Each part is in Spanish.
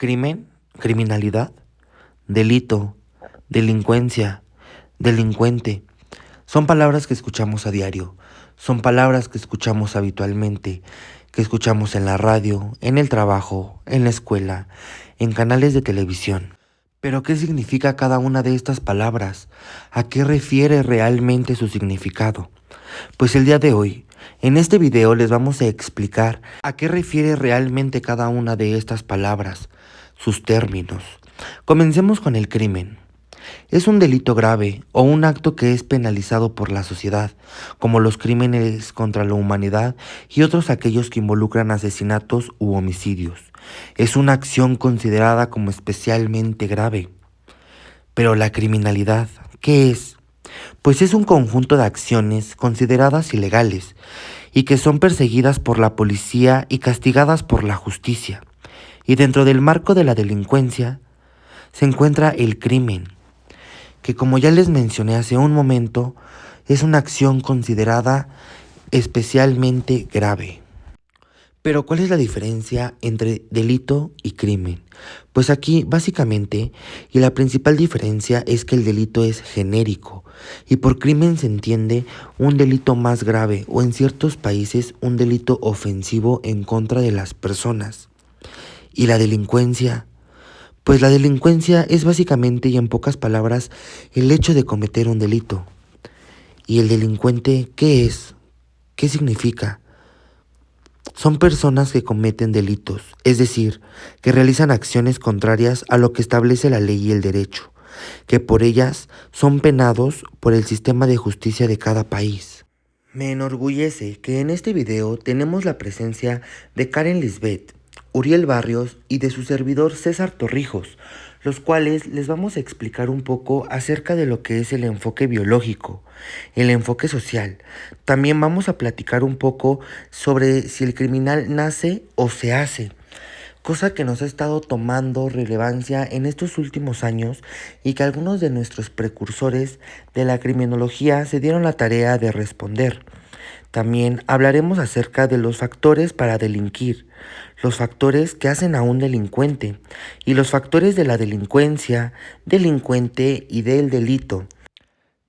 Crimen, criminalidad, delito, delincuencia, delincuente. Son palabras que escuchamos a diario, son palabras que escuchamos habitualmente, que escuchamos en la radio, en el trabajo, en la escuela, en canales de televisión. Pero ¿qué significa cada una de estas palabras? ¿A qué refiere realmente su significado? Pues el día de hoy, en este video les vamos a explicar a qué refiere realmente cada una de estas palabras, sus términos. Comencemos con el crimen. Es un delito grave o un acto que es penalizado por la sociedad, como los crímenes contra la humanidad y otros aquellos que involucran asesinatos u homicidios. Es una acción considerada como especialmente grave. Pero la criminalidad, ¿qué es? Pues es un conjunto de acciones consideradas ilegales y que son perseguidas por la policía y castigadas por la justicia. Y dentro del marco de la delincuencia se encuentra el crimen, que como ya les mencioné hace un momento, es una acción considerada especialmente grave. Pero ¿cuál es la diferencia entre delito y crimen? Pues aquí básicamente, y la principal diferencia es que el delito es genérico y por crimen se entiende un delito más grave o en ciertos países un delito ofensivo en contra de las personas. Y la delincuencia, pues la delincuencia es básicamente y en pocas palabras el hecho de cometer un delito. ¿Y el delincuente qué es? ¿Qué significa? Son personas que cometen delitos, es decir, que realizan acciones contrarias a lo que establece la ley y el derecho, que por ellas son penados por el sistema de justicia de cada país. Me enorgullece que en este video tenemos la presencia de Karen Lisbeth, Uriel Barrios y de su servidor César Torrijos, los cuales les vamos a explicar un poco acerca de lo que es el enfoque biológico, el enfoque social. También vamos a platicar un poco sobre si el criminal nace o se hace, cosa que nos ha estado tomando relevancia en estos últimos años y que algunos de nuestros precursores de la criminología se dieron la tarea de responder. También hablaremos acerca de los factores para delinquir, los factores que hacen a un delincuente y los factores de la delincuencia, delincuente y del delito.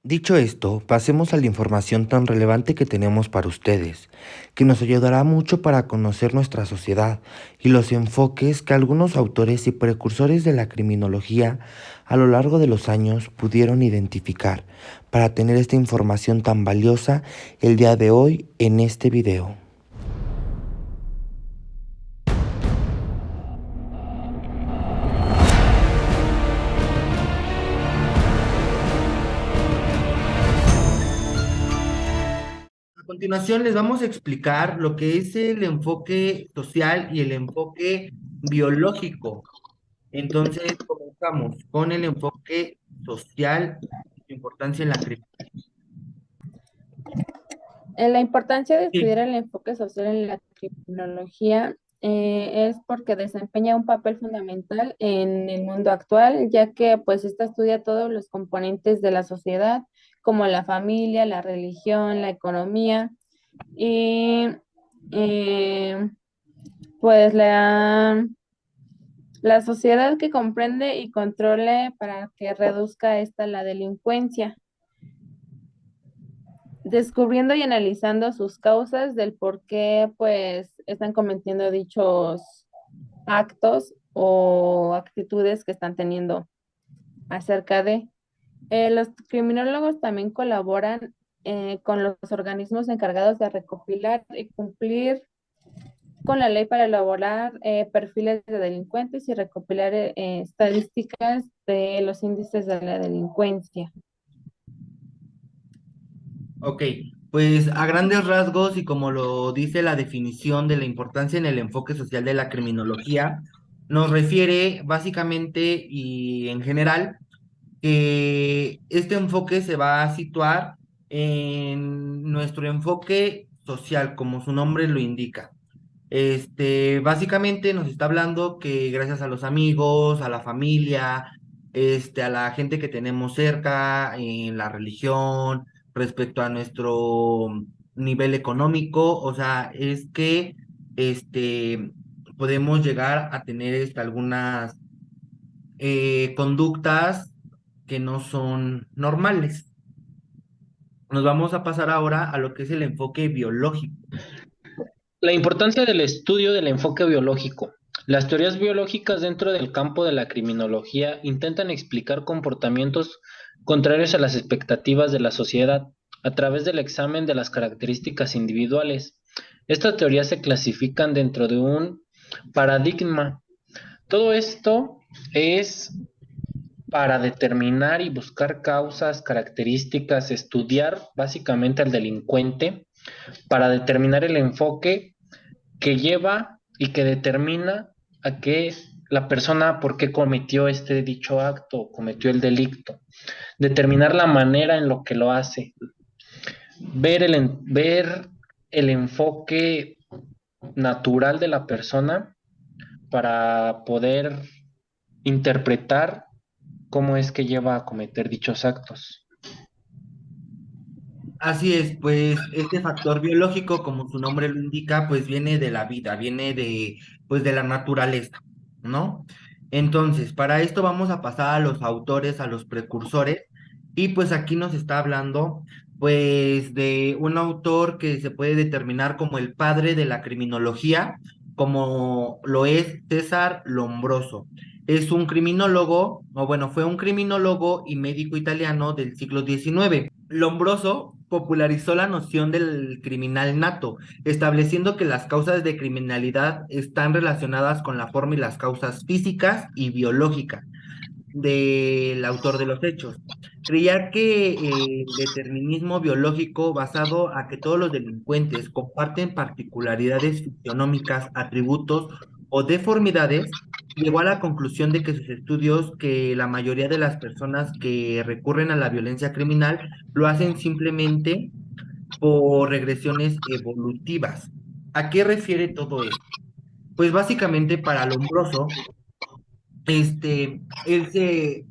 Dicho esto, pasemos a la información tan relevante que tenemos para ustedes, que nos ayudará mucho para conocer nuestra sociedad y los enfoques que algunos autores y precursores de la criminología a lo largo de los años pudieron identificar para tener esta información tan valiosa el día de hoy en este video. A continuación les vamos a explicar lo que es el enfoque social y el enfoque biológico. Entonces comenzamos con el enfoque social y su importancia en la criminalidad. La importancia de estudiar Sí. el enfoque social en la criminología es porque desempeña un papel fundamental en el mundo actual, ya que pues esta estudia todos los componentes de la sociedad, como la familia, la religión, la economía y eh, pues la sociedad que comprende y controle para que reduzca esta la delincuencia, descubriendo y analizando sus causas del por qué pues están cometiendo dichos actos o actitudes que están teniendo acerca de. Los criminólogos también colaboran con los organismos encargados de recopilar y cumplir con la ley para elaborar perfiles de delincuentes y recopilar estadísticas de los índices de la delincuencia. Ok, pues a grandes rasgos y como lo dice la definición de la importancia en el enfoque social de la criminología, nos refiere básicamente y en general que este enfoque se va a situar en nuestro enfoque social, como su nombre lo indica. Básicamente nos está hablando que gracias a los amigos, a la familia, a la gente que tenemos cerca, en la religión, respecto a nuestro nivel económico, o sea, es que, este, podemos llegar a tener algunas conductas que no son normales. Nos vamos a pasar ahora a lo que es el enfoque biológico. La importancia del estudio del enfoque biológico. Las teorías biológicas dentro del campo de la criminología intentan explicar comportamientos contrarios a las expectativas de la sociedad a través del examen de las características individuales. Estas teorías se clasifican dentro de un paradigma. Todo esto es para determinar y buscar causas, características, estudiar básicamente al delincuente para determinar el enfoque que lleva y que determina a qué la persona por qué cometió este dicho acto, cometió el delicto, determinar la manera en lo que lo hace, ver el enfoque natural de la persona para poder interpretar cómo es que lleva a cometer dichos actos. Así es, pues este factor biológico, como su nombre lo indica, pues viene de la vida, viene pues de la naturaleza, ¿no? Entonces, para esto vamos a pasar a los autores, a los precursores, y pues aquí nos está hablando, pues, de un autor que se puede determinar como el padre de la criminología, como lo es César Lombroso. Es un criminólogo, o bueno, fue un criminólogo y médico italiano del siglo XIX. Lombroso popularizó la noción del criminal nato, estableciendo que las causas de criminalidad están relacionadas con la forma y las causas físicas y biológicas del autor de los hechos. Creía que el determinismo biológico basado a que todos los delincuentes comparten particularidades fisionómicas, atributos o deformidades, llegó a la conclusión de que sus estudios, que la mayoría de las personas que recurren a la violencia criminal lo hacen simplemente por regresiones evolutivas. ¿A qué refiere todo esto? Pues básicamente para Lombroso, él se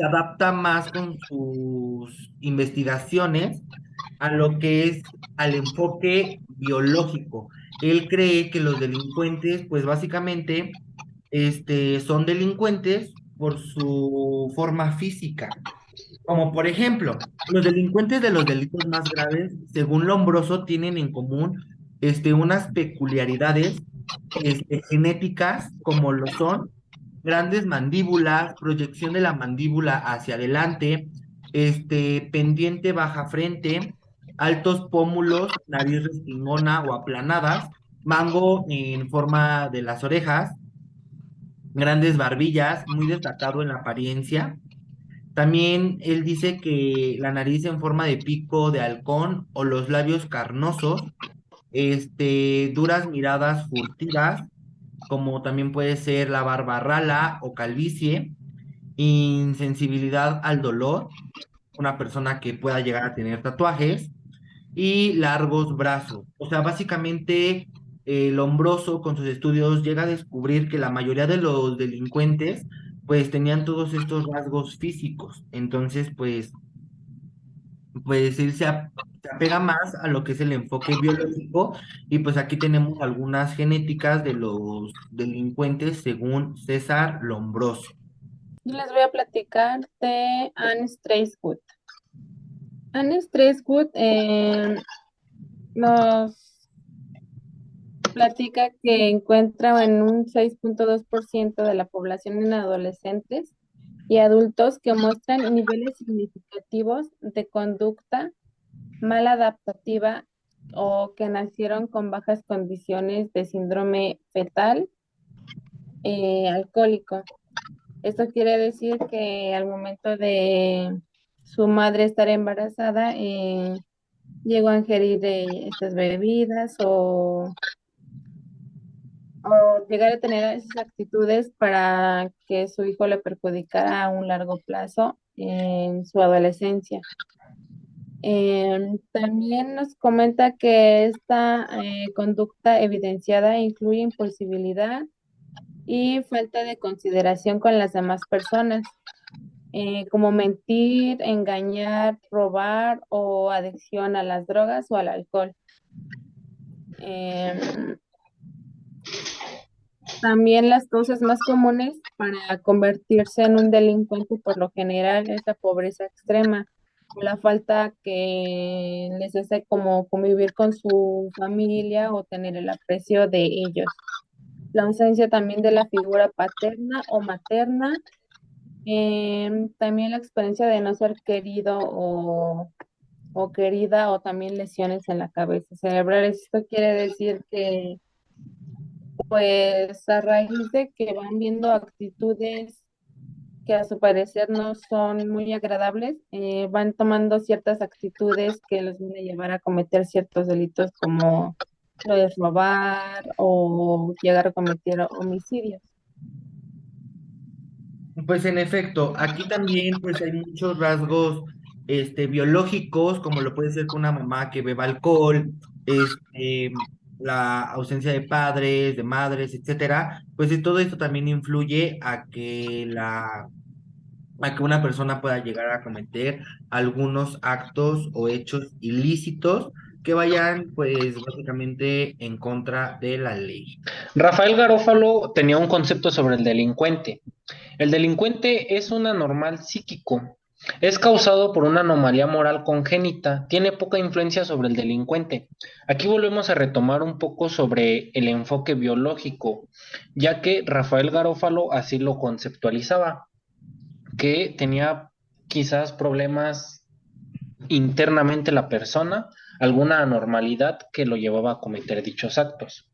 adapta más con sus investigaciones a lo que es al enfoque biológico. Él cree que los delincuentes, pues básicamente, son delincuentes por su forma física. Como por ejemplo, los delincuentes de los delitos más graves, según Lombroso, tienen en común unas peculiaridades genéticas, como lo son grandes mandíbulas, proyección de la mandíbula hacia adelante, pendiente baja frente, altos pómulos, nariz respingona o aplanadas, mango en forma de las orejas, grandes barbillas, muy destacado en la apariencia. También él dice que la nariz en forma de pico de halcón o los labios carnosos, duras miradas furtivas, como también puede ser la barba rala o calvicie, insensibilidad al dolor, una persona que pueda llegar a tener tatuajes, y largos brazos. O sea, básicamente Lombroso con sus estudios llega a descubrir que la mayoría de los delincuentes pues tenían todos estos rasgos físicos. Entonces, pues él se apega más a lo que es el enfoque biológico y pues aquí tenemos algunas genéticas de los delincuentes según César Lombroso. Yo les voy a platicar de Anne Streisand. Anne Streisand nos platica que encuentra en un 6.2% de la población en adolescentes y adultos que muestran niveles significativos de conducta maladaptativa o que nacieron con bajas condiciones de síndrome fetal alcohólico. Esto quiere decir que al momento de su madre estar embarazada, llegó a ingerir estas bebidas o llegar a tener esas actitudes para que su hijo le perjudicara a un largo plazo en su adolescencia. También nos comenta que esta conducta evidenciada incluye impulsividad y falta de consideración con las demás personas, como mentir, engañar, robar o adicción a las drogas o al alcohol. Em, También las causas más comunes para convertirse en un delincuente por lo general es la pobreza extrema o la falta que les hace como convivir con su familia o tener el aprecio de ellos. La ausencia también de la figura paterna o materna, también la experiencia de no ser querido o querida o también lesiones en la cabeza cerebral. Esto quiere decir que pues a raíz de que van viendo actitudes que a su parecer no son muy agradables, van tomando ciertas actitudes que los van a llevar a cometer ciertos delitos como lo de robar o llegar a cometer homicidios. Pues en efecto, aquí también pues hay muchos rasgos biológicos, como lo puede ser con una mamá que beba alcohol, la ausencia de padres, de madres, etcétera, pues y todo esto también influye a que una persona pueda llegar a cometer algunos actos o hechos ilícitos que vayan pues básicamente en contra de la ley. Rafael Garófalo tenía un concepto sobre el delincuente. El delincuente es un anormal psíquico. Es causado por una anomalía moral congénita. Tiene poca influencia sobre el delincuente. Aquí volvemos a retomar un poco sobre el enfoque biológico, ya que Rafael Garófalo así lo conceptualizaba, que tenía quizás problemas internamente la persona, alguna anormalidad que lo llevaba a cometer dichos actos.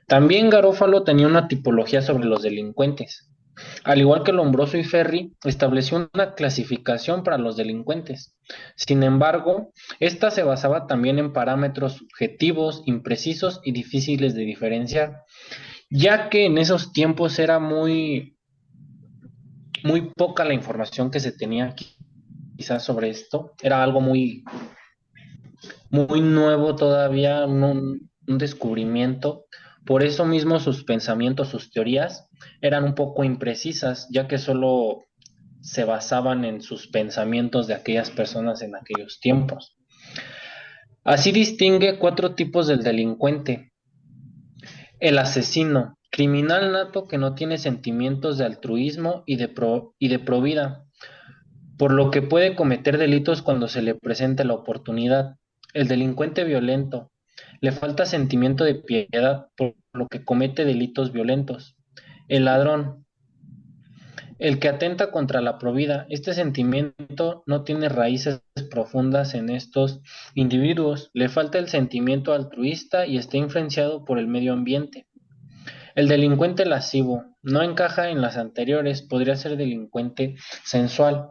También Garófalo tenía una tipología sobre los delincuentes. Al igual que Lombroso y Ferri, estableció una clasificación para los delincuentes. Sin embargo, esta se basaba también en parámetros subjetivos, imprecisos y difíciles de diferenciar, ya que en esos tiempos era muy poca la información que se tenía quizás sobre esto. Era algo muy nuevo todavía, un descubrimiento. Por eso mismo sus pensamientos, sus teorías eran un poco imprecisas, ya que solo se basaban en sus pensamientos de aquellas personas en aquellos tiempos. Así distingue cuatro tipos del delincuente. El asesino, criminal nato que no tiene sentimientos de altruismo y de provida, por lo que puede cometer delitos cuando se le presente la oportunidad. El delincuente violento, le falta sentimiento de piedad, por lo que comete delitos violentos. El ladrón, el que atenta contra la provida. Este sentimiento no tiene raíces profundas en estos individuos, le falta el sentimiento altruista y está influenciado por el medio ambiente. El delincuente lascivo no encaja en las anteriores, podría ser delincuente sensual.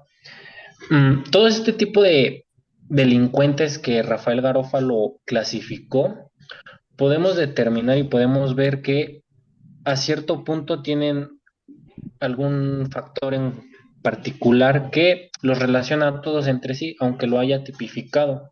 Todo este tipo de delincuentes que Rafael Garófalo clasificó, podemos determinar y podemos ver que a cierto punto tienen algún factor en particular que los relaciona a todos entre sí, aunque lo haya tipificado.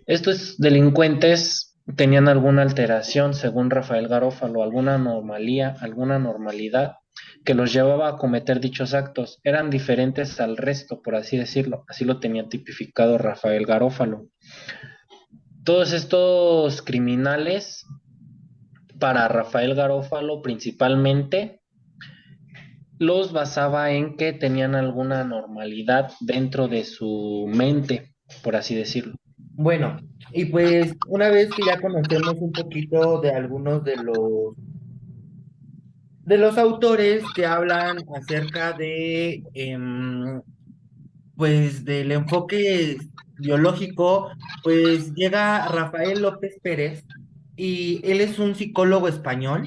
Estos delincuentes tenían alguna alteración, según Rafael Garófalo, alguna anomalía, alguna normalidad que los llevaba a cometer dichos actos. Eran diferentes al resto, por así decirlo. Así lo tenía tipificado Rafael Garófalo. Todos estos criminales, para Rafael Garófalo principalmente, los basaba en que tenían alguna normalidad dentro de su mente, por así decirlo. Bueno, y pues una vez que ya conocemos un poquito de algunos de los autores que hablan acerca de pues del enfoque biológico, pues llega Rafael López Pérez y él es un psicólogo español.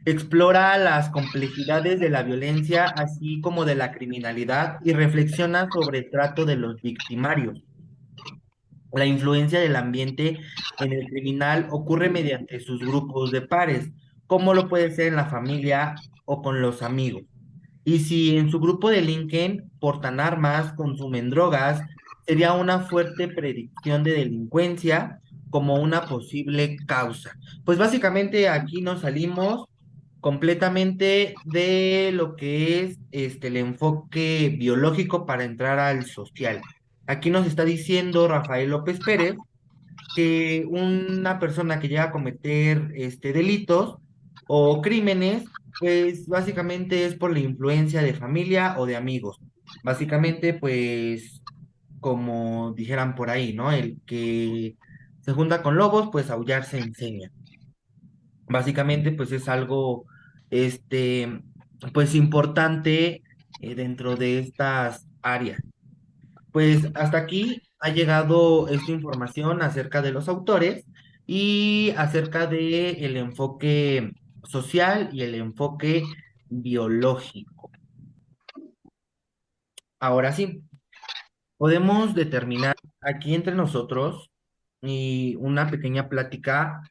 Explora las complejidades de la violencia, así como de la criminalidad, y reflexiona sobre el trato de los victimarios. La influencia del ambiente en el criminal ocurre mediante sus grupos de pares, como lo puede ser en la familia o con los amigos. Y si en su grupo delinquen, portan armas, consumen drogas, sería una fuerte predicción de delincuencia como una posible causa. Pues básicamente aquí nos salimos completamente de lo que es el enfoque biológico para entrar al social. Aquí nos está diciendo Rafael López Pérez que una persona que llega a cometer delitos o crímenes, pues básicamente es por la influencia de familia o de amigos. Básicamente, pues como dijeran por ahí, ¿no? El que se junta con lobos, pues aullar se enseña. Básicamente, pues es algo, este, pues importante dentro de estas áreas. Pues hasta aquí ha llegado esta información acerca de los autores y acerca de el enfoque social y el enfoque biológico. Ahora sí, podemos determinar aquí entre nosotros y una pequeña plática,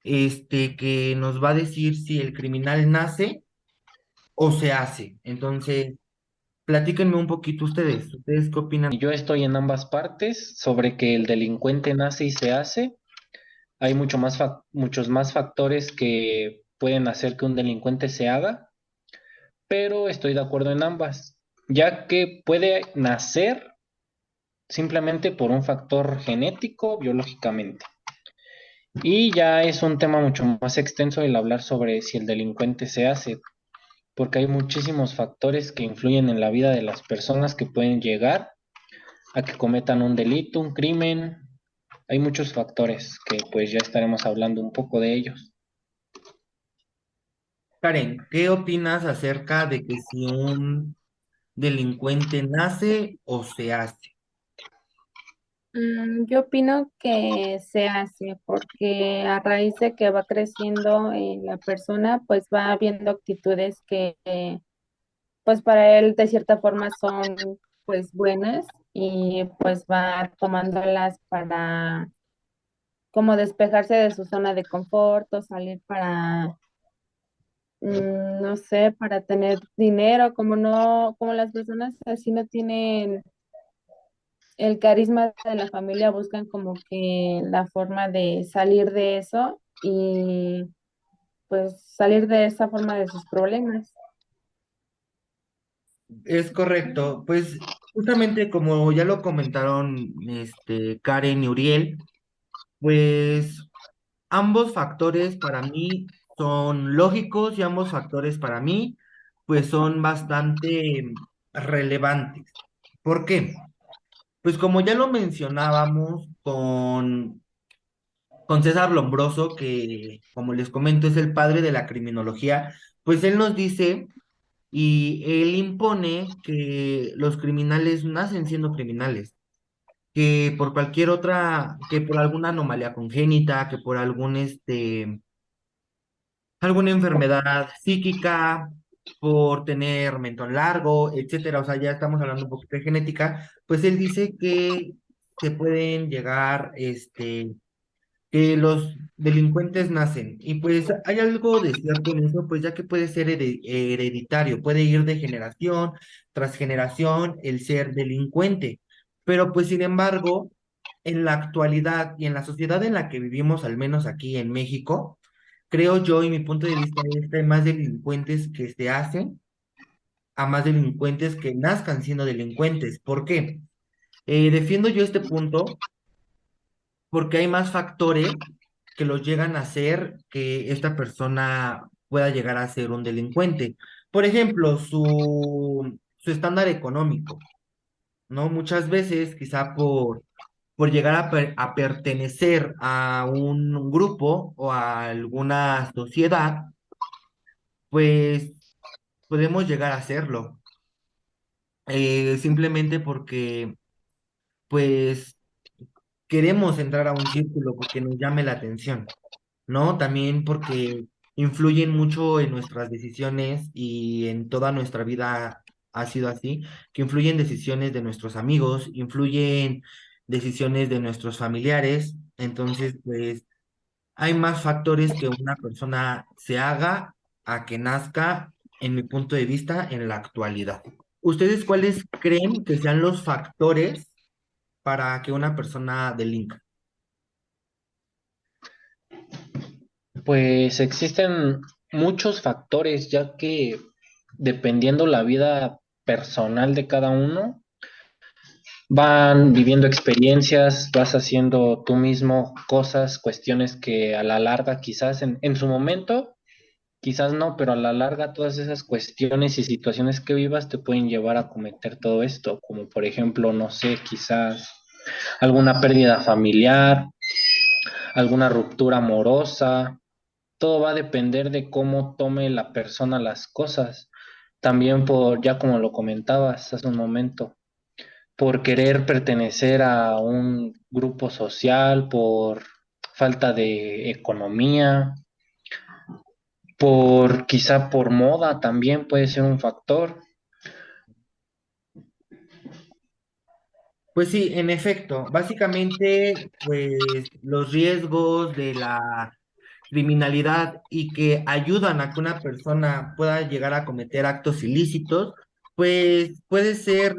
que nos va a decir si el criminal nace o se hace. Entonces, platíquenme un poquito ustedes. ¿Ustedes qué opinan? Y yo estoy en ambas partes sobre que el delincuente nace y se hace. Hay muchos más factores que pueden hacer que un delincuente se haga, pero estoy de acuerdo en ambas, ya que puede nacer simplemente por un factor genético, biológicamente. Y ya es un tema mucho más extenso el hablar sobre si el delincuente se hace, porque hay muchísimos factores que influyen en la vida de las personas que pueden llegar a que cometan un delito, un crimen. Hay muchos factores que pues ya estaremos hablando un poco de ellos. Karen, ¿qué opinas acerca de que si un delincuente nace o se hace? Yo opino que se hace porque a raíz de que va creciendo la persona, pues va viendo actitudes que, pues para él de cierta forma son pues buenas y pues va tomándolas para como despejarse de su zona de confort o salir para, no sé, para tener dinero, como no, como las personas así no tienen el carisma de la familia, buscan como que la forma de salir de eso y pues salir de esa forma de sus problemas. Es correcto, pues justamente como ya lo comentaron Karen y Uriel, pues ambos factores para mí son lógicos y ambos factores para mí pues son bastante relevantes. ¿Por qué? Pues como ya lo mencionábamos con César Lombroso, que como les comento es el padre de la criminología, pues él nos dice y él impone que los criminales nacen siendo criminales, que por cualquier otra, que por alguna anomalía congénita, que por alguna enfermedad psíquica, por tener mentón largo, etcétera, o sea, ya estamos hablando un poquito de genética, pues él dice que se pueden llegar, que los delincuentes nacen. Y pues hay algo de cierto en eso, pues ya que puede ser hereditario, puede ir de generación tras generación el ser delincuente. Pero pues sin embargo, en la actualidad y en la sociedad en la que vivimos, al menos aquí en México, creo yo y mi punto de vista es que hay más delincuentes que se hacen a más delincuentes que nazcan siendo delincuentes. ¿Por qué? Defiendo yo este punto porque hay más factores que los llegan a hacer que esta persona pueda llegar a ser un delincuente. Por ejemplo, su estándar económico, ¿no? Muchas veces, quizá por llegar a pertenecer a un grupo o a alguna sociedad, pues podemos llegar a hacerlo. Simplemente porque, pues, queremos entrar a un círculo porque nos llame la atención. ¿No? También porque influyen mucho en nuestras decisiones y en toda nuestra vida ha sido así, que influyen decisiones de nuestros amigos, influyen decisiones de nuestros familiares. Entonces, pues hay más factores que una persona se haga a que nazca, en mi punto de vista, en la actualidad. ¿Ustedes cuáles creen que sean los factores para que una persona delinqa? Pues existen muchos factores, ya que dependiendo la vida personal de cada uno, van viviendo experiencias, vas haciendo tú mismo cosas, cuestiones que a la larga quizás en su momento quizás no, pero a la larga todas esas cuestiones y situaciones que vivas te pueden llevar a cometer todo esto, como por ejemplo, no sé, quizás alguna pérdida familiar, alguna ruptura amorosa. Todo va a depender de cómo tome la persona las cosas. También por, ya como lo comentabas hace un momento, por querer pertenecer a un grupo social, por falta de economía, por quizá por moda también puede ser un factor. Pues sí, en efecto, básicamente, pues los riesgos de la criminalidad y que ayudan a que una persona pueda llegar a cometer actos ilícitos, pues puede ser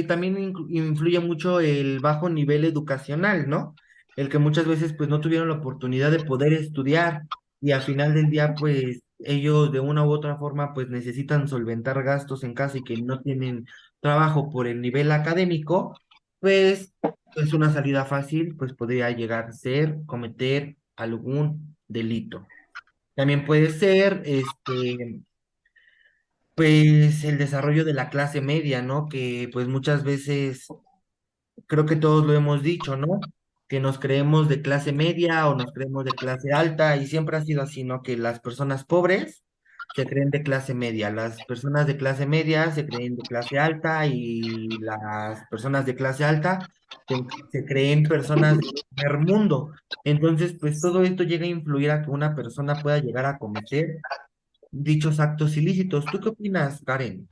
también influye mucho el bajo nivel educacional, ¿no? El que muchas veces pues no tuvieron la oportunidad de poder estudiar y al final del día pues ellos de una u otra forma pues necesitan solventar gastos en casa y que no tienen trabajo por el nivel académico, pues es una salida fácil, pues podría llegar a ser cometer algún delito. También puede ser pues el desarrollo de la clase media, ¿no? Que pues muchas veces creo que todos lo hemos dicho, ¿no? Que nos creemos de clase media o nos creemos de clase alta y siempre ha sido así, ¿no? Que las personas pobres se creen de clase media, las personas de clase media se creen de clase alta y las personas de clase alta se creen personas de primer mundo. Entonces, pues todo esto llega a influir a que una persona pueda llegar a cometer dichos actos ilícitos. ¿Tú qué opinas, Karen?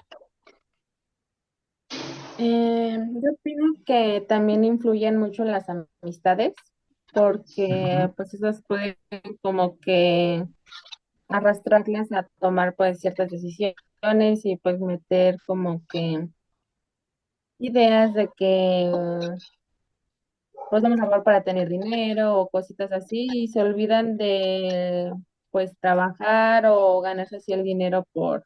Yo opino que también influyen mucho las amistades, porque Ujú. pues esas pueden como que arrastrarlas a tomar pues ciertas decisiones y pues meter como que ideas de que pues vamos a hablar para tener dinero o cositas así y se olvidan de pues trabajar o ganarse así el dinero por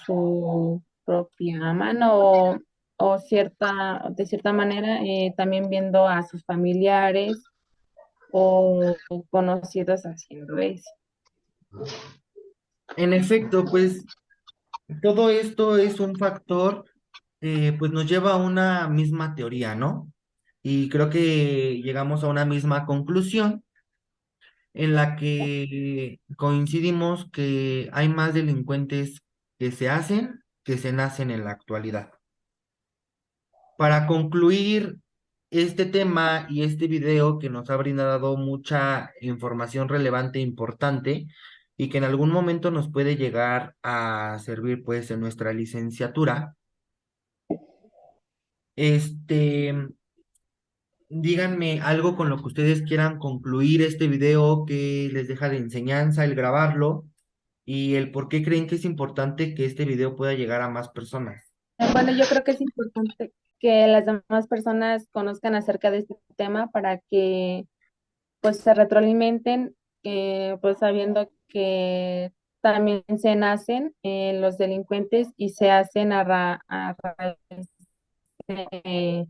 su propia mano o de cierta manera también viendo a sus familiares o conocidos haciendo eso. En efecto, pues todo esto es un factor, pues nos lleva a una misma teoría, ¿no? Y creo que llegamos a una misma conclusión en la que coincidimos que hay más delincuentes que se hacen que se nacen en la actualidad. Para concluir este tema y este video que nos ha brindado mucha información relevante e importante y que en algún momento nos puede llegar a servir pues en nuestra licenciatura, este, díganme algo con lo que ustedes quieran concluir este video que les deja de enseñanza el grabarlo y el por qué creen que es importante que este video pueda llegar a más personas. Bueno, yo creo que es importante que las demás personas conozcan acerca de este tema para que pues se retroalimenten, pues sabiendo que también se nacen los delincuentes y se hacen a raíz de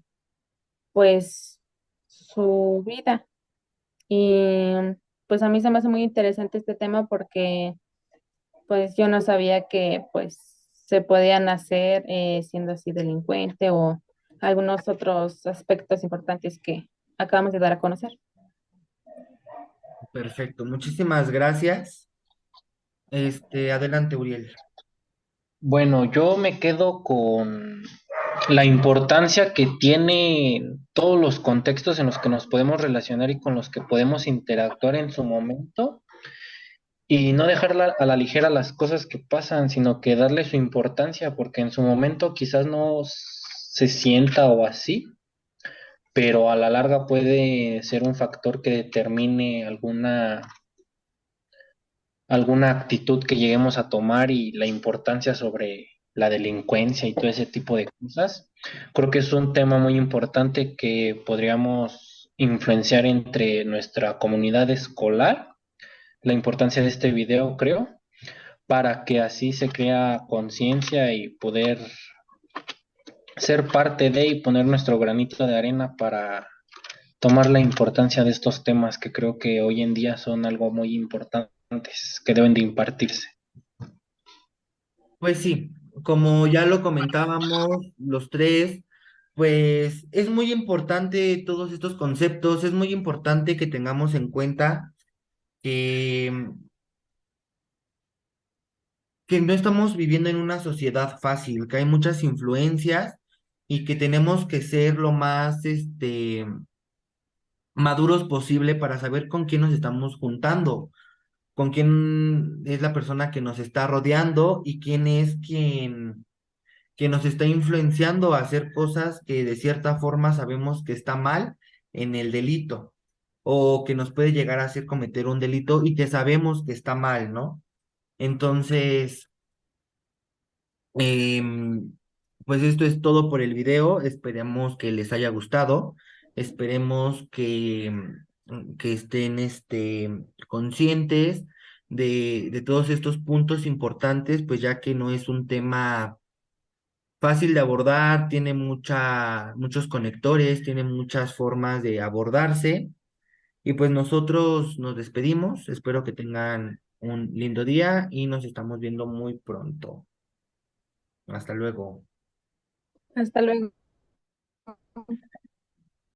pues su vida. Y pues a mí se me hace muy interesante este tema porque pues yo no sabía que pues se podía nacer siendo así delincuente o algunos otros aspectos importantes que acabamos de dar a conocer. Perfecto, muchísimas gracias. Adelante, Uriel. Bueno, yo me quedo con la importancia que tiene todos los contextos en los que nos podemos relacionar y con los que podemos interactuar en su momento y no dejar a la ligera las cosas que pasan, sino que darle su importancia, porque en su momento quizás no se sienta o así, pero a la larga puede ser un factor que determine alguna actitud que lleguemos a tomar y la importancia sobre la delincuencia y todo ese tipo de cosas. Creo que es un tema muy importante que podríamos influenciar entre nuestra comunidad escolar, la importancia de este video, creo, para que así se crea conciencia y poder ser parte de y poner nuestro granito de arena para tomar la importancia de estos temas que creo que hoy en día son algo muy importante. que deben de impartirse. Pues sí, como ya lo comentábamos los tres, pues es muy importante todos estos conceptos, es muy importante que tengamos en cuenta que, que no estamos viviendo en una sociedad fácil, que hay muchas influencias y que tenemos que ser lo más, maduros posible para saber con quién nos estamos juntando, con quién es la persona que nos está rodeando y quién es quien que nos está influenciando a hacer cosas que de cierta forma sabemos que está mal en el delito o que nos puede llegar a hacer cometer un delito y que sabemos que está mal, ¿no? Entonces, em, pues esto es todo por el video. Esperemos que les haya gustado. Esperemos que estén conscientes de todos estos puntos importantes, pues ya que no es un tema fácil de abordar, tiene muchos conectores, tiene muchas formas de abordarse. Y pues nosotros nos despedimos. Espero que tengan un lindo día y nos estamos viendo muy pronto. Hasta luego. Hasta luego.